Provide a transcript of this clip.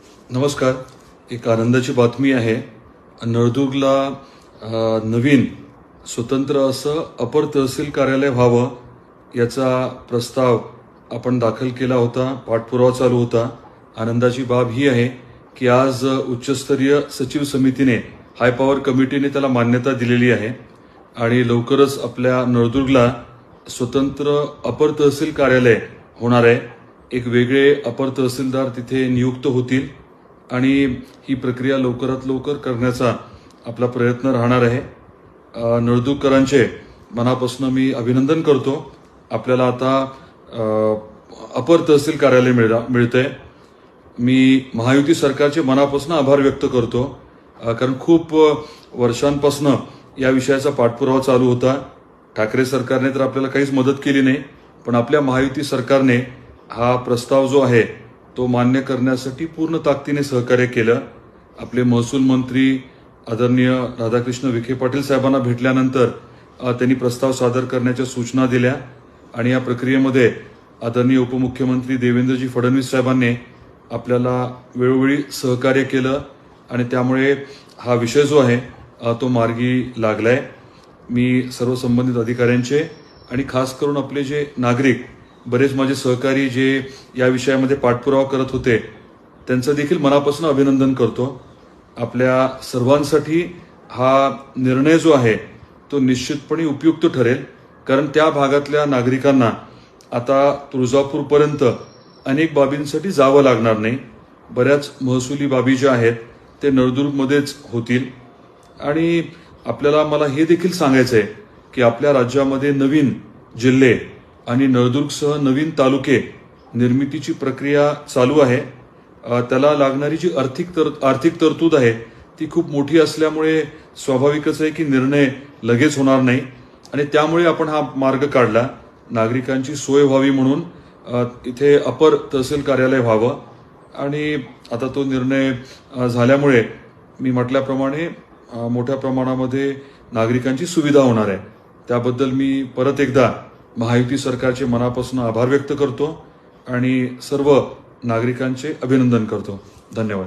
नमस्कार. एक आनंदाची बातमी आहे. नळदुर्गला नवीन स्वतंत्र असं अपर तहसील कार्यालय व्हावं याचा प्रस्ताव आपण दाखल केला होता. पाठपुरावा चालू होता. आनंदाची बाब ही आहे की आज उच्चस्तरीय सचिव समितीने हाय पॉवर कमिटीने त्याला मान्यता दिलेली आहे आणि लवकरच आपल्या नळदुर्गला स्वतंत्र अपर तहसील कार्यालय होणार आहे. एक वेगळे अपर तहसीलदार तिथे नियुक्त होतील आणि ही प्रक्रिया लवकरात लवकर करण्याचा आपला प्रयत्न राहणार आहे. नळदुर्गकरांचे मनापासून मी अभिनंदन करतो. आपल्याला आता अपर तहसील कार्यालय मिळतंय. मी महायुती सरकारचे मनापासून आभार व्यक्त करतो, कारण खूप वर्षांपासून या विषयाचा पाठपुरावा चालू होता. ठाकरे सरकारने तर आपल्याला काहीच मदत केली नाही, पण आपल्या महायुती सरकारने हा प्रस्ताव जो आहे तो मान्य करण्यासाठी पूर्ण ताकदीने सहकार्य केलं. आपले महसूल मंत्री आदरणीय राधाकृष्ण विखे पाटील साहेबांना भेटल्यानंतर त्यांनी प्रस्ताव सादर करण्याच्या सूचना दिल्या आणि या प्रक्रियेमध्ये आदरणीय उपमुख्यमंत्री देवेंद्रजी फडणवीस साहेबांनी आपल्याला वेळोवेळी सहकार्य केलं आणि त्यामुळे हा विषय जो आहे तो मार्गी लागलाय. मी सर्व संबंधित अधिकाऱ्यांचे आणि खास करून आपले जे नागरिक, बरेच माझे सहकारी जे या विषयामध्ये पाठपुरावा करत होते, त्यांचं देखील मनापासून अभिनंदन करतो. आपल्या सर्वांसाठी हा निर्णय जो आहे तो निश्चितपणे उपयुक्त ठरेल, कारण त्या भागातल्या नागरिकांना आता तुळजापूरपर्यंत अनेक बाबींसाठी जावं लागणार नाही. बऱ्याच महसुली बाबी ज्या आहेत ते नळदुर्गमध्येच होतील. आणि आपल्याला मला हे देखील सांगायचं आहे की आपल्या राज्यामध्ये नवीन जिल्हे आणि नळदुर्गसह नवीन तालुके निर्मितीची प्रक्रिया चालू आहे. त्याला लागणारी जी आर्थिक तरतूद आहे ती खूप मोठी असल्यामुळे स्वाभाविकच आहे की निर्णय लगेच होणार नाही आणि त्यामुळे आपण हा मार्ग काढला. नागरिकांची सोय व्हावी म्हणून इथे अपर तहसील कार्यालय व्हावं आणि आता तो निर्णय झाल्यामुळे मी म्हटल्याप्रमाणे मोठ्या प्रमाणामध्ये नागरिकांची सुविधा होणार आहे. त्याबद्दल मी परत एकदा महायुती सरकारचे मनापासून आभार व्यक्त करतो आणि सर्व नागरिकांचे अभिनंदन करतो. धन्यवाद.